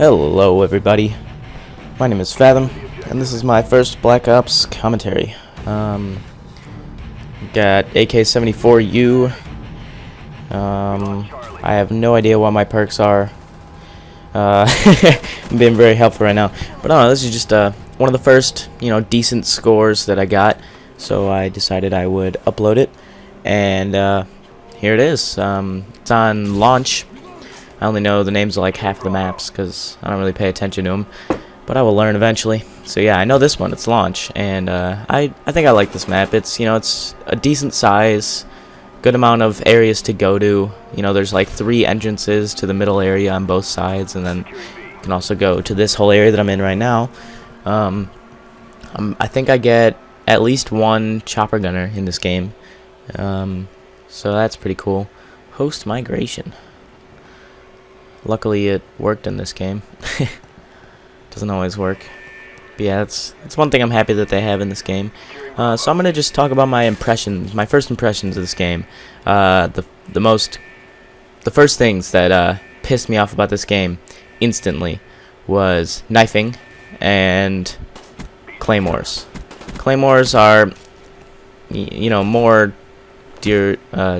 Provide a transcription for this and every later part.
Hello everybody, my name is Fathom, and this is my first Black Ops commentary. Got AK-74U. I have no idea what my perks are. I'm being very helpful right now, but I don't know, this is just one of the first, decent scores that I got, so I decided I would upload it, and here it is. It's on launch. I only know the names of like half of the maps because I don't really pay attention to them, but I will learn eventually. So yeah, I know this one. It's launch, and I think I like this map. It's it's a decent size, good amount of areas to go to. There's like 3 entrances to the middle area on both sides, and then you can also go to this whole area that I'm in right now. I think I get at least 1 chopper gunner in this game, so that's pretty cool. Host migration. Luckily it worked in this game. Doesn't always work. But yeah, it's one thing I'm happy that they have in this game. So I'm gonna just talk about my impressions, my first impressions of this game. The first things that pissed me off about this game instantly was knifing and claymores. Claymores are more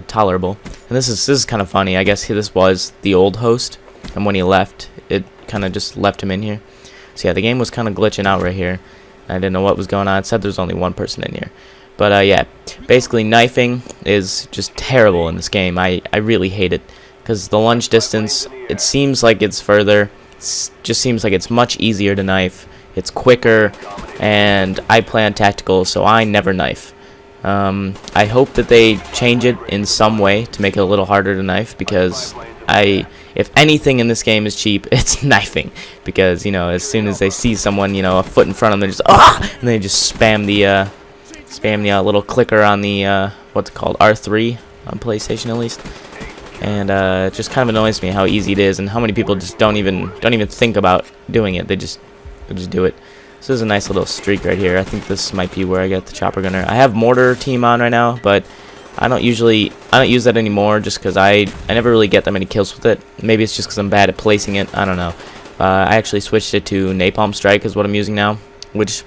tolerable. And this is kind of funny. I guess this was the old host, and when he left, it kind of just left him in here. So yeah, the game was kind of glitching out right here. I didn't know what was going on. It said there's only 1 person in here. But yeah, basically knifing is just terrible in this game. I really hate it because the lunge distance, it seems like it's further. It just seems like it's much easier to knife. It's quicker, and I play on tactical, so I never knife. I hope that they change it in some way to make it a little harder to knife, because if anything in this game is cheap, it's knifing, because as soon as they see someone a foot in front of them, they're just and they just spam the little clicker on the what's it called, R3 on PlayStation at least, and it just kind of annoys me how easy it is and how many people just don't even think about doing it. They just do it. So this is a nice little streak right here. I think this might be where I get the chopper gunner. I have mortar team on right now, but I don't use that anymore just because I never really get that many kills with it. Maybe it's just because I'm bad at placing it. I don't know. I actually switched it to napalm strike is what I'm using now, which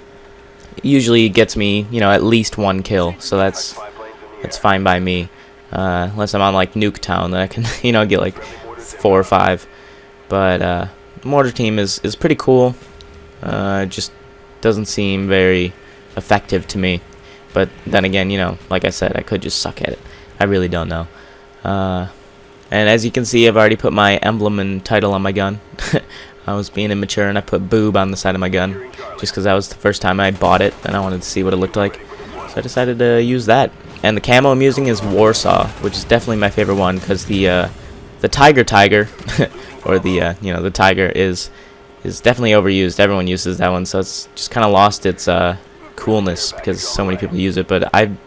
usually gets me at least 1 kill. So that's fine by me, unless I'm on like Nuketown, then I can get like 4 or 5. But mortar team is pretty cool. Just doesn't seem very effective to me, but then again, like I said, I could just suck at it. I really don't know. And as you can see, I've already put my emblem and title on my gun. I was being immature and I put boob on the side of my gun just because that was the first time I bought it and I wanted to see what it looked like, so I decided to use that. And the camo I'm using is Warsaw, which is definitely my favorite one because the tiger or the tiger is definitely overused. Everyone uses that one, so it's just kind of lost its coolness because so many people use it. But I've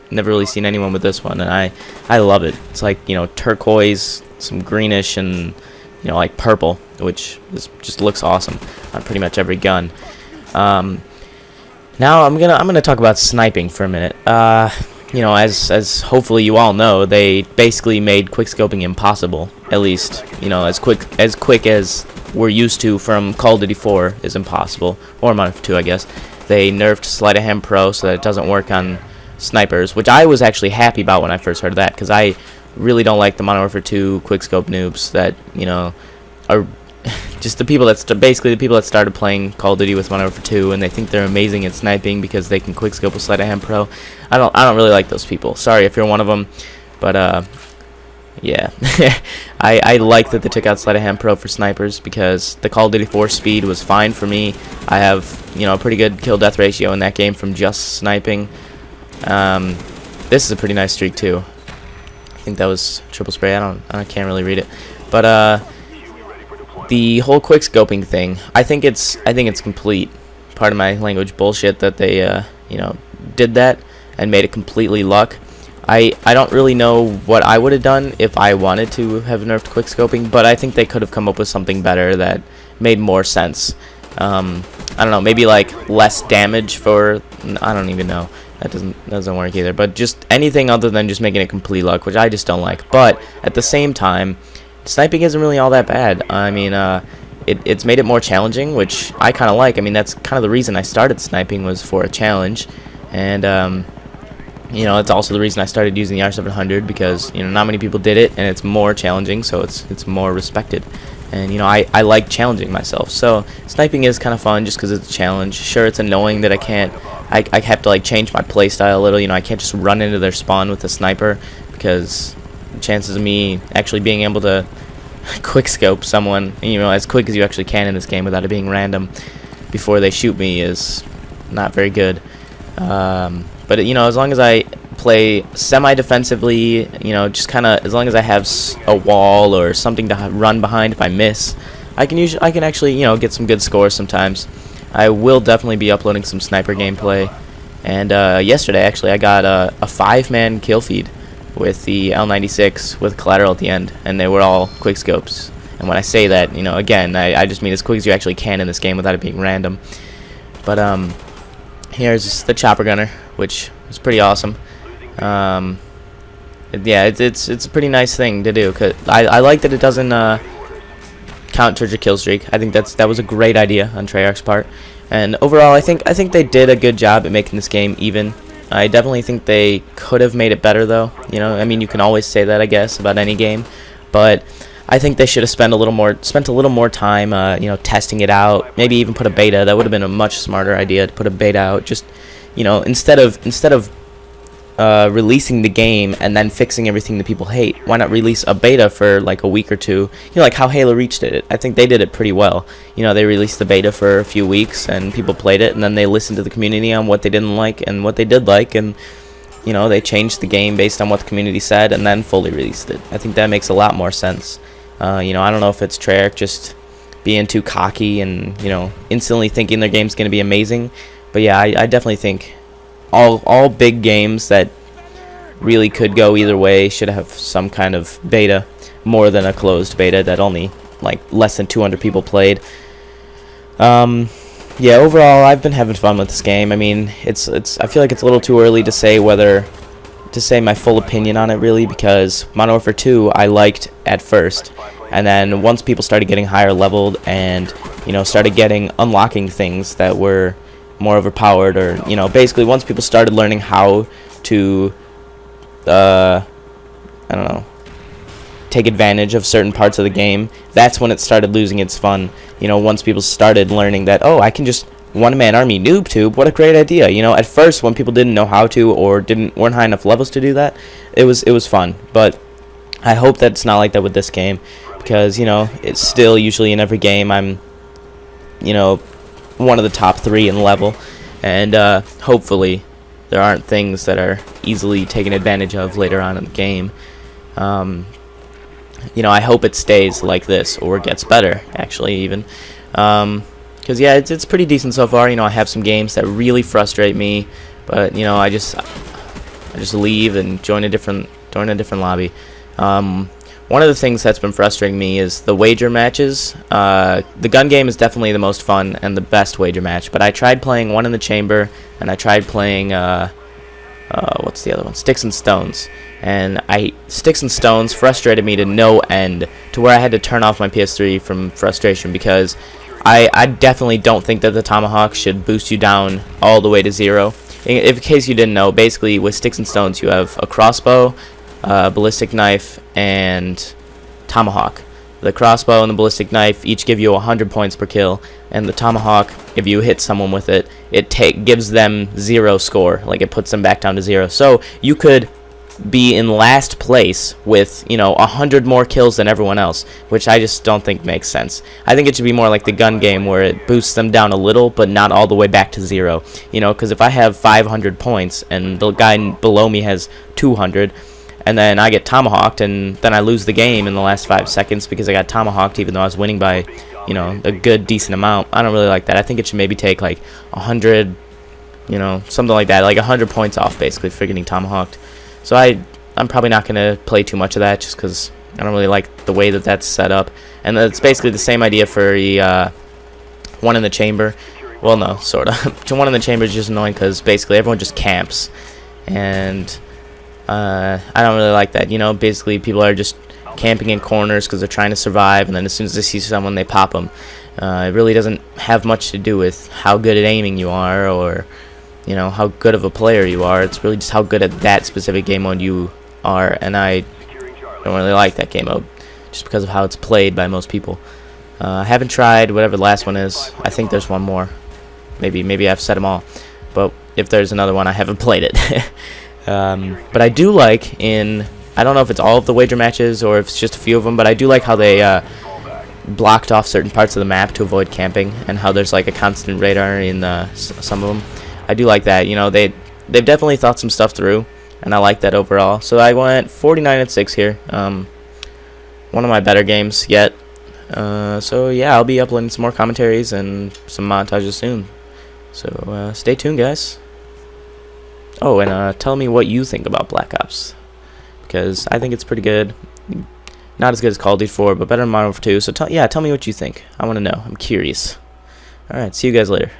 never really seen anyone with this one, and I love it. It's like turquoise, some greenish, and like purple, which just looks awesome on pretty much every gun. Now I'm gonna talk about sniping for a minute. As hopefully you all know, they basically made quickscoping impossible. At least as quick as we're used to from Call of Duty 4 is impossible, or Modern Warfare 2, I guess. They nerfed Sleight of Hand Pro so that it doesn't work on snipers, which I was actually happy about when I first heard of that, because I really don't like the Modern Warfare 2 quickscope noobs that are just the people that started playing Call of Duty with Modern Warfare 2, and they think they're amazing at sniping because they can quickscope with Sleight of Hand Pro. I don't really like those people. Sorry if you're one of them, but yeah, I like that they took out Sleight of Hand Pro for snipers because the Call of Duty 4 speed was fine for me. I have a pretty good kill death ratio in that game from just sniping. This is a pretty nice streak too. I think that was triple spray. I can't really read it, but the whole quick scoping thing, I think it's complete, pardon my language, bullshit that they did that and made it completely luck. I don't really know what I would have done if I wanted to have nerfed quickscoping, but I think they could have come up with something better that made more sense. I don't know, maybe like less damage for, I don't even know. That doesn't work either. But just anything other than just making it complete luck, which I just don't like. But at the same time, sniping isn't really all that bad. I mean, it's made it more challenging, which I kind of like. I mean, that's kind of the reason I started sniping, was for a challenge, and it's also the reason I started using the R700, because not many people did it, and it's more challenging, so it's more respected. And I like challenging myself, so sniping is kind of fun just because it's a challenge. Sure, it's annoying that I have to like change my playstyle a little. I can't just run into their spawn with a sniper, because the chances of me actually being able to quick scope someone as quick as you actually can in this game without it being random before they shoot me is not very good. But as long as I play semi-defensively, just kind of, as long as I have a wall or something to run behind if I miss, I can actually get some good scores sometimes. I will definitely be uploading some sniper gameplay, and yesterday actually I got a 5-man kill feed with the L96 with collateral at the end, and they were all quick scopes. And when I say that, again, I just mean as quick as you actually can in this game without it being random. But here's the chopper gunner, which is pretty awesome. Yeah, it's a pretty nice thing to do, cause I like that it doesn't count towards your kill streak. I think that was a great idea on Treyarch's part, and overall I think they did a good job at making this game even. I definitely think they could have made it better, though. I mean, you can always say that, I guess, about any game, but I think they should have spent a little more time testing it out. Maybe even put a beta. That would have been a much smarter idea, to put a beta out. Just instead of releasing the game and then fixing everything that people hate, why not release a beta for like a week or two? Like how Halo Reach did it. I think they did it pretty well. They released the beta for a few weeks and people played it, and then they listened to the community on what they didn't like and what they did like, and they changed the game based on what the community said and then fully released it. I think that makes a lot more sense. I don't know if it's Treyarch just being too cocky and instantly thinking their game's going to be amazing, but yeah, I definitely think all big games that really could go either way should have some kind of beta, more than a closed beta that only like less than 200 people played. Yeah, overall I've been having fun with this game. I mean, I feel like it's a little too early to say my full opinion on it, really, because Modern Warfare 2 I liked at first, and then once people started getting higher leveled and started unlocking things that were more overpowered, or basically once people started learning how to I don't know, take advantage of certain parts of the game, that's when it started losing its fun. Once people started learning that, oh, I can just one-man army noob tube, what a great idea. At first when people didn't know how to, or weren't high enough levels to do that, it was fun. But I hope that it's not like that with this game, because it's still usually in every game I'm one of the top 3 in level, and hopefully there aren't things that are easily taken advantage of later on in the game. I hope it stays like this, or gets better, actually, even, because yeah, it's pretty decent so far. I have some games that really frustrate me, but I just leave and join a different lobby. One of the things that's been frustrating me is the wager matches. The gun game is definitely the most fun and the best wager match, but I tried playing one in the chamber, and I tried playing what's the other one? Sticks and Stones. And Sticks and Stones frustrated me to no end, to where I had to turn off my PS3 from frustration, because I definitely don't think that the Tomahawk should boost you down all the way to 0. In case you didn't know, basically with Sticks and Stones you have a crossbow, ballistic knife, and Tomahawk. The crossbow and the ballistic knife each give you 100 points per kill, and the Tomahawk, if you hit someone with it, gives them 0 score, like it puts them back down to 0. So you could be in last place with 100 more kills than everyone else, which I just don't think makes sense. I think it should be more like the gun game, where it boosts them down a little but not all the way back to 0, because if I have 500 points and the guy below me has 200, and then I get tomahawked, and then I lose the game in the last 5 seconds because I got tomahawked even though I was winning by a good decent amount, I don't really like that. I think it should maybe take like 100, something like that, like 100 points off basically for getting tomahawked. So I'm probably not going to play too much of that, just because I don't really like the way that that's set up. And it's basically the same idea for the one in the chamber. Well, no, sort of. One in the chamber is just annoying because basically everyone just camps. And I don't really like that. Basically people are just camping in corners because they're trying to survive, and then as soon as they see someone, they pop them. It really doesn't have much to do with how good at aiming you are, or how good of a player you are. It's really just how good at that specific game mode you are, and I don't really like that game mode just because of how it's played by most people. I haven't tried whatever the last one is. I think there's one more. Maybe I've said them all, but if there's another one, I haven't played it. But I do like I don't know if it's all of the wager matches or if it's just a few of them, but I do like how they blocked off certain parts of the map to avoid camping, and how there's like a constant radar in some of them. I do like that. They've definitely thought some stuff through, and I like that overall. So I went 49-6 here. One of my better games yet. So yeah, I'll be uploading some more commentaries and some montages soon. So stay tuned, guys. Oh, and tell me what you think about Black Ops, because I think it's pretty good. Not as good as Call of Duty 4, but better than Modern Warfare 2. So tell me what you think. I want to know. I'm curious. Alright, see you guys later.